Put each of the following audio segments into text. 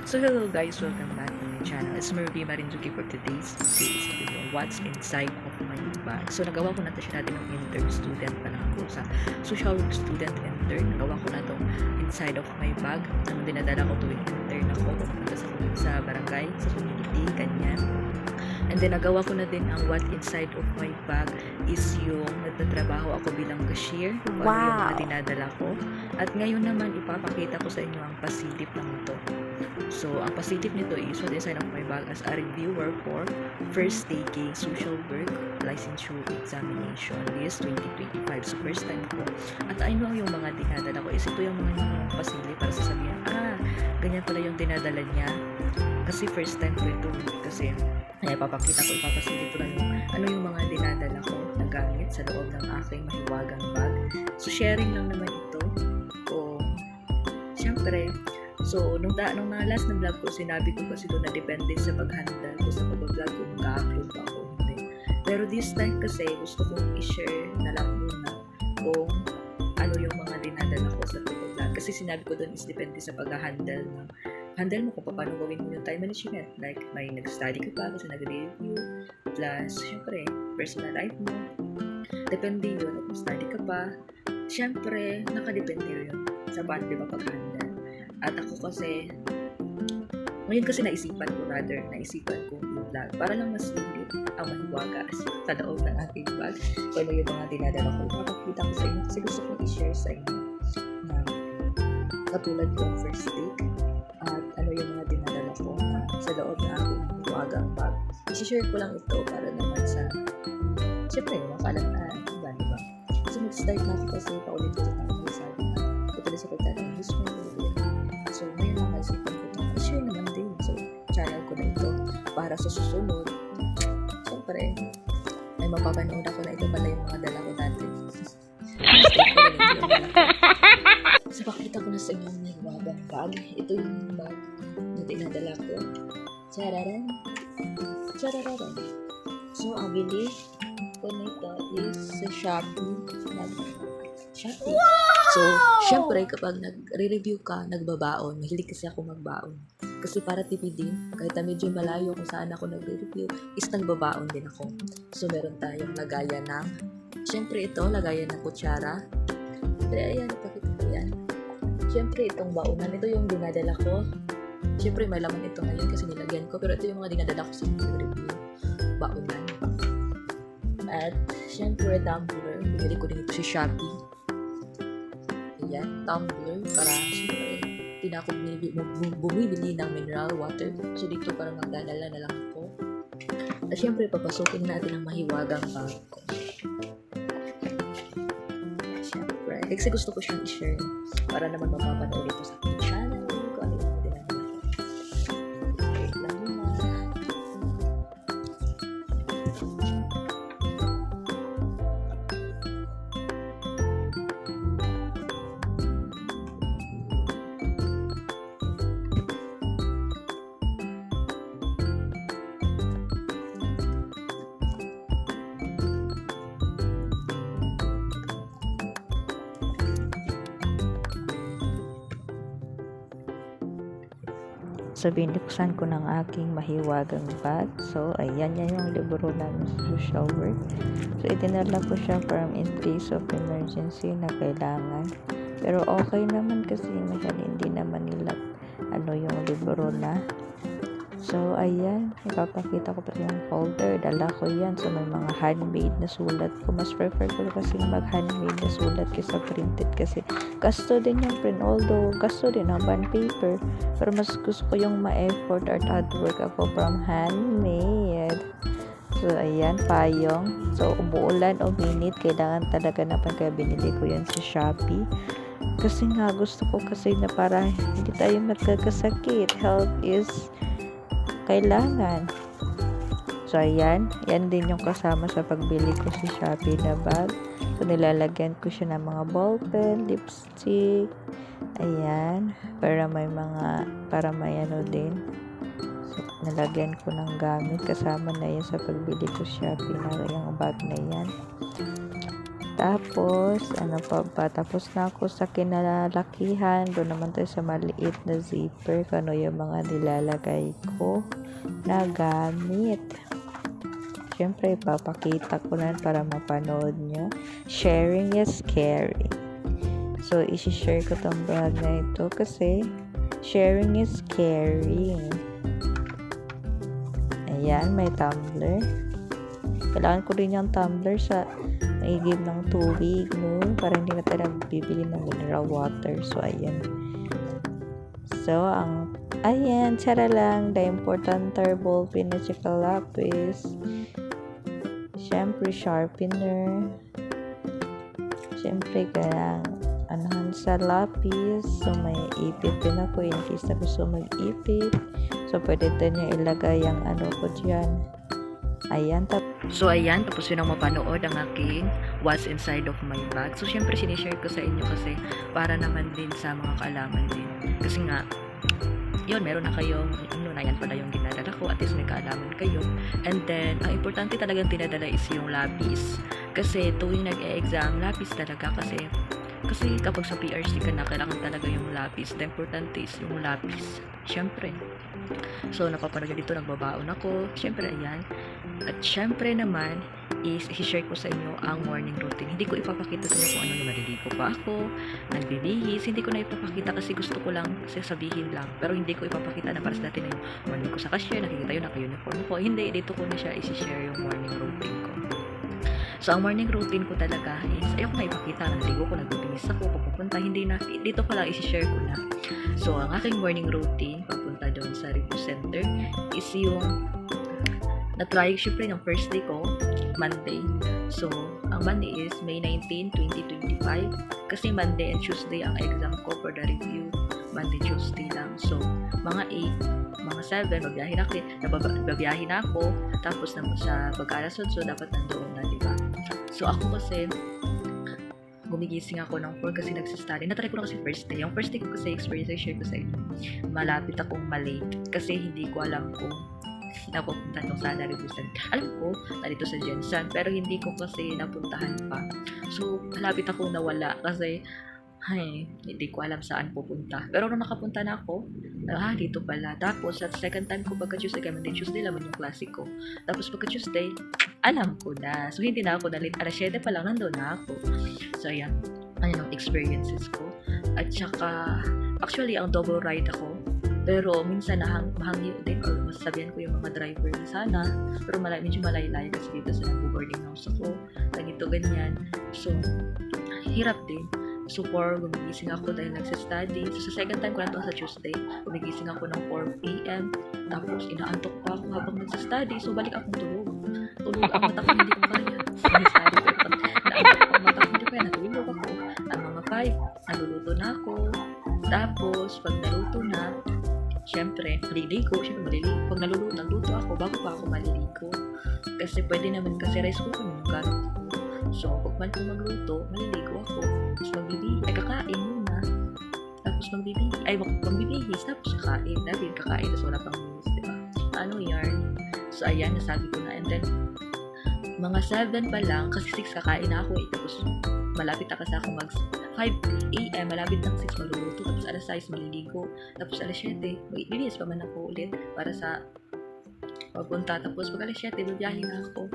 So hello guys, welcome back to my channel. It's Marubi Marinzuki for today's video. What's inside of my bag? So nagawa ko na ito siya natin ng intern student pa lang ako sa social work student intern. Nagawa ko na itong inside of my bag. Nang dinadala ko tuwing intern ako pumunta sa barangay, sa community, ganyan. And then nagawa ko na din ang what inside of my bag is yung nagtatrabaho ako bilang cashier. Kung ano yung mga dinadala ko. At ngayon naman ipapakita ko sa inyo ang pasilip ng ito. So, ang pasilip nito is what inside of my bag as a reviewer for first taking social work licensure examination this 2025. So, first time ko. At ano yung mga dinadala ko is ito yung mga pasilip para sasabihin, ganyan pala yung dinadala niya. Kasi first time ko ito. Kasi, ipapakita ko, ipapasilip ko lang yung ano yung mga dinadala ko na gamit sa loob ng aking mahiwagang bag. So, sharing lang naman ito. Siyempre, so, nung last na vlog ko, sinabi ko kasi doon na depende sa pag-handle ko sa pag-vlog kung mag-upload pa ako. Pero this time kasi, gusto kong i-share na lang muna kung ano yung mga dinadala ko sa pag-vlog. Kasi sinabi ko doon is depende sa pag-handle mo kung paano gawin mo yung time management. Like, may nag-study ka pa kasi nag-review. Plus, syempre, personal life mo. Depende yun. Kung study ka pa, syempre, nakadepende yun sa paano, di ba, pag-handle. At ako kasi, ngayon kasi naisipan ko i-vlog para lang mas lilit ang mahiwaga sa loob ng aking bag. Kung ano yung mga dinadala ko, ipapakita ko sa inyo kasi gusto ko i-share sa inyo na katulad ko ang first take at ano yung mga dinadala ko sa loob ng aking mahiwagang bag. I-share ko lang ito para naman sa syempre, makalanaan, diba? Kasi mag-start na ako kasi paulit-ulit na ako sabi na ito na sa pagtatang news mo. So, ngayon lang naisipan ko ito. I-share naman din sa channel ko na ito para sa susunod. Siyempre, ay mapapanood ako na ito pala yung mga dala ko dati. So, pakita ko na sa inyo ang mahiwagang bag. Ito yung bag na dinadala ko. Chararan! Chararan! So, ang bili ko nito is sa Shopee. So, syempre, kapag nagre-review ka, nagbabaon. Mahilig kasi ako magbaon. Kasi para tipidin, kahit na medyo malayo kung saan ako nagre-review, is nagbabaon din ako. So, meron tayong lagayan ng, syempre ito, lagayan ng kutsara. Pero ayan, ipakita ko yan. Syempre, itong baonan, ito yung dinadala ko. Syempre, may laman ito ngayon kasi nilagyan ko. Pero ito yung mga dinadala ko sa nagre-review. Baonan. At, syempre, tumbler. Bumili ko din ito sa Shopee. Ayan, tumbler para syempre hindi na ako bumibili ng mineral water. So dito parang magdadala na lang ako. At syempre papasukin natin ang mahiwagang bag ko. Syempre, kasi gusto ko siyang i-share para naman mapapanood ito sa aking channel. Kung ano yung dinadala ko. Wait lang muna. So, binuksan ko ng aking mahiwagang bag. So, ayan, yan yung libro namin sa social work. So, itinala ko siya from in case of emergency na kailangan. Pero okay naman kasi hindi naman nila yung libro na. So, ayan, ipapakita ko pa yung folder. Dala ko yan. So, may mga handmade na sulat ko. Mas prefer ko kasi mag-handmade na sulat kaysa printed kasi gasto din yung print. Although, gasto din ang bond paper. Pero mas gusto ko yung ma-effort at hard work ako from handmade. So, ayan, payong. So, umuulan o minute, kailangan talaga naman kaya binili ko yan sa Shopee. Kasi nga, gusto ko kasi na para hindi tayo magkakasakit. Health is kailangan. So, ayan. Yan din yung kasama sa pagbili ko sa Shopee na bag. So, nilalagyan ko siya ng mga ballpen, lipstick. Ayan. Para may ano din. So, nalagyan ko ng gamit. Kasama na yan sa pagbili ko sa Shopee na yung bag na yan. Tapos, ano pa ba? Tapos na ako sa kinalakihan. Doon naman tayo sa maliit na zipper. Kano yung mga nilalagay ko na gamit. Siyempre, ipapakita ko na para mapanood nyo. Sharing is caring. So, isi-share ko tong vlog na ito kasi sharing is caring. Ayan, may tumbler. Kailangan ko rin yung tumbler sa naigib ng tubig, no? Para hindi na tayo bibili ng mineral water. So, ayan. So, ayan, tsara lang. The important ball pin at saka lapis. Siyempre, sharpener. Siyempre, kaya anahan sa lapis. So, may ipit din ako in case na gusto mag-ipit. So, pwede din nyo ilagay ang ano ko dyan. Ayan, So, ayan, tapos yun ang mapanood ang aking what's inside of my bag. So, syempre, sinishare ko sa inyo kasi para naman din sa mga kaalaman din. Kasi nga, yun, meron na kayong, na yan pala yung dinadala ko, at least may kaalaman kayo. And then, ang importante talagang dinadala is yung lapis. Kasi tuwing nag-e-exam, lapis talaga kasi kapag sa PRC ka na, kailangan talaga yung lapis. The importante is yung lapis. Syempre. So, napapanood dito, nagbabaon ako. Syempre, ayan. At syempre naman, is i-share ko sa inyo ang morning routine. Hindi ko ipapakita sa inyo kung ano yung naliligo pa ako, nagbibihis. Hindi ko na ipapakita kasi gusto ko lang sasabihin lang. Pero hindi ko ipapakita na para sa dati na yung morning ko sa cashier, nakikita yun, naka-uniform ko. Hindi, dito ko na siya i-share yung morning routine ko. So, ang morning routine ko talaga is, ayoko na ipakita, naligo ko, nagbibihis ako, pupunta, hindi na, dito pa lang i-share ko na. So, ang aking morning routine, papunta doon sa review center, is yung na-try, syempre, ng first day ko, Monday. So, ang Monday is May 19, 2025. Kasi Monday and Tuesday ang exam ko for the review. Monday, Tuesday lang. So, mga 8, mga 7, babiyahin na ako. Tapos sa pag-alas 8, dapat nandoon na, diba? So, ako kasi, gumigising ako ng 4 kasi nagsistudy. Natry ko na kasi first day. Yung first day ko kasi experience, I share ko sa inyo. Malapit akong malate kasi hindi ko alam kung napupunta itong sa review center. Alam ko, narito sa Jensen, pero hindi ko kasi napuntahan pa. So, malapit akong nawala kasi hindi ko alam saan pupunta. Pero nung nakapunta na ako, dito pala. Tapos, at second time ko pagka-Tuesday, kaya Monday, Tuesday naman yung klase ko. Tapos pagka-Tuesday, alam ko na. So, hindi na ako nalit. Alas 7 pa lang, nandun na ako. So, ayan. Ano yung experiences ko. At saka, actually, ang double ride ako. Pero minsan mahangyo din or masasabihan ko yung mga driver na sana. Pero medyo malaylay kasi dito sa boarding house ako. Ganito, ganyan. So, hirap din. So, 4, gumigising ako dahil nagsa-study. So, sa second time ko na ito sa Tuesday, gumigising ako ng 4 p.m. Tapos, inaantok pa ako habang nagsa-study. So, balik akong tulog. Tulog ang mata ko, hindi ko kaya. Nag-study ko. Naantok ang mata ko, hindi ko kaya. Natulog ako. Ang mga 5, naluluto na ako. Tapos, pag naluto na, syempre, maliligo. Pag nagluto ako, bago pa ako maliligo. Kasi pwede naman kasi rice cooker yung gamit ko. So, pag man ko magluto, maliligo ako. Tapos kakain muna. Tapos magbibihis. Tapos kakain. Dahil kakain, tapos wala pang bihis, diba? Ano yarn? So, ayan, nasabi ko na. And then, mga 7 pa lang, kasi 6 kakain na ako eh. Tapos, malapit na kasi ako 5 a.m. malapit ng 6 maluluto. Tapos, alas 6 maliligo. Tapos, alas 7, bibihis pa man ako ulit para sa pagpunta. Tapos, pag alas 7, bibiyahin na ako.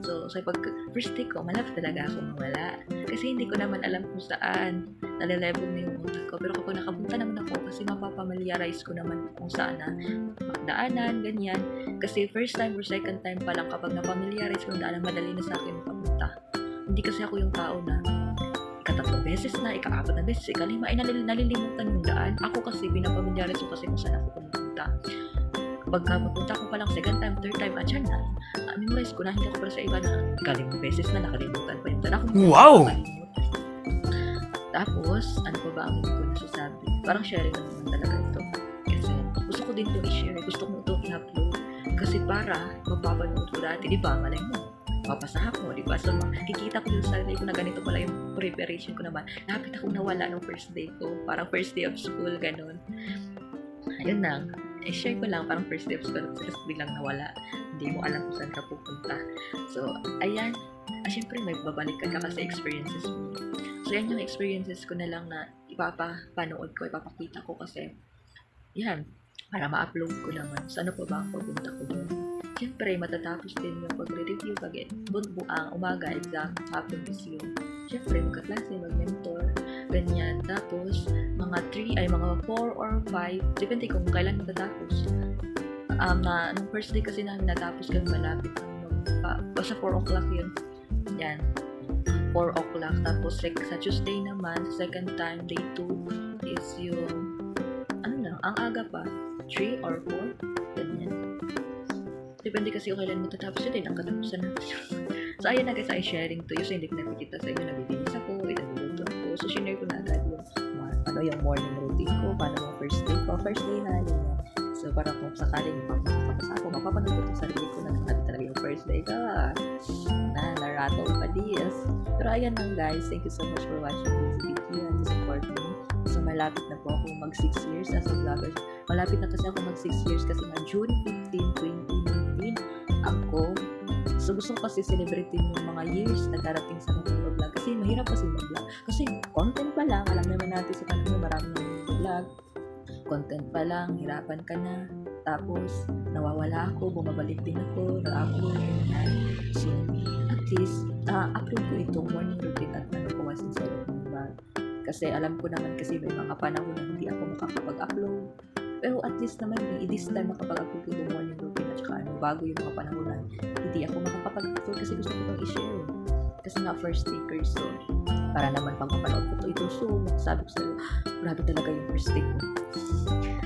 So pag first day ko, malapit talaga ako mawala. Kasi hindi ko naman alam kung saan nalelevel na yung utak ko. Pero kapag nakapunta naman ako, kasi mapapamiliarize ko naman kung saan na magdaanan, ganyan. Kasi first time or second time pa lang kapag napamiliarize ko yung daanan, madali na sa akin makapunta. Hindi kasi ako yung tao na ika-3 beses na, ika-4 na beses, ika-5, ay nalilimutan yung daan. Ako kasi, binapamiliarize ko kasi kung saan ako pumunta. Pagka mapunta ko pa lang second time, third time, dyan na, memorize ko na, hindi ako para sa iba na galing beses na nakalimutan pa yung tanakong. Wow! Tapos, ano pa ba ang hindi ko nasasabi? Parang sharing na naman talaga ito. Kasi, gusto ko din ito i-share. Gusto ko ito i-upload. Kasi para, mapapanood ko dati, di ba? Malay mo, papasa ako, di ba? So, makikita ko yung sarili ko na ganito pala yung preparation ko naman. Lapit akong nawala nung first day ko. Parang first day of school, ganun. Ayun lang. I-share ko lang, parang first day of school, kasi biglang nawala. Hindi mo alam kung saan ka pupunta. So, ayan. syempre may babalik ka kasi experiences mo. So yan yung experiences ko na lang na ipapapanood ko, ipapakita ko kasi yan, para ma-upload ko naman. So ano pa ba ang papunta ko doon? Syempre, matatapos din yung pagre-review pag buang umaga, exam, hapon is yung syempre, magkaklase, mag-mentor, ganyan. Tapos, mga 4 or 5, depende kung kailan matatapos. Nung first day kasi namin natapos kami malapit basta 4 o'clock yun. Yan. 4 o'clock. Tapos, sa Tuesday naman, second time, day 2, is yung, ang aga pa, 3 or 4, ganyan. Depende kasi kung kailan matatapos yun, ang katapusan natin. So, ayun na guys, ay sharing to you. So, hindi ko nakikita sa inyo, nabibinis ako, nagluluto ako. So, share ko na agad yung morning routine ko, paano yung first day ko, first day na, yun. So, para kung sakaling mapapasa ako, mapapanood ko sa sarili ko na talaga yung first day ka. Narato pa this. Pero ayan lang guys, thank you so much for watching this video and support me. So, malapit na po ako mag 6 years as a vlogger. Malapit na kasi ako mag 6 years kasi na June 15, 2019 ako. So, gusto ko kasi celebrating yung mga years na darating sa aking vlog. Kasi mahirap kasi mag-vlog. Kasi content pa lang, alam naman natin sa kanila maraming vlog. Content pa lang, hirapan ka na. Tapos, nawawala ako, bumabalik din ako, na-upload, ganyan. So, at least, upload ko itong morning routine at ko mas sincere vlog. Kasi alam ko naman kasi may mga panahon na hindi ako makakapag-upload. Pero at least naman, this time makapag-upload ko yung morning routine at saka bago yung mga panahon na hindi ako makakapag-upload kasi gusto ko pang i-share. Kasi nga first taker, so para naman pag mapanood ko ito soon, sabi ko sa'yo, grabe talaga yung first take ko.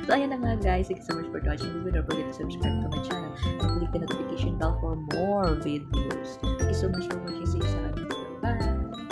So ayan na nga guys, thank you so much for watching this video. Don't forget to subscribe to my channel and click the notification bell for more videos. Thank you so much for watching. See you sa next video. Bye!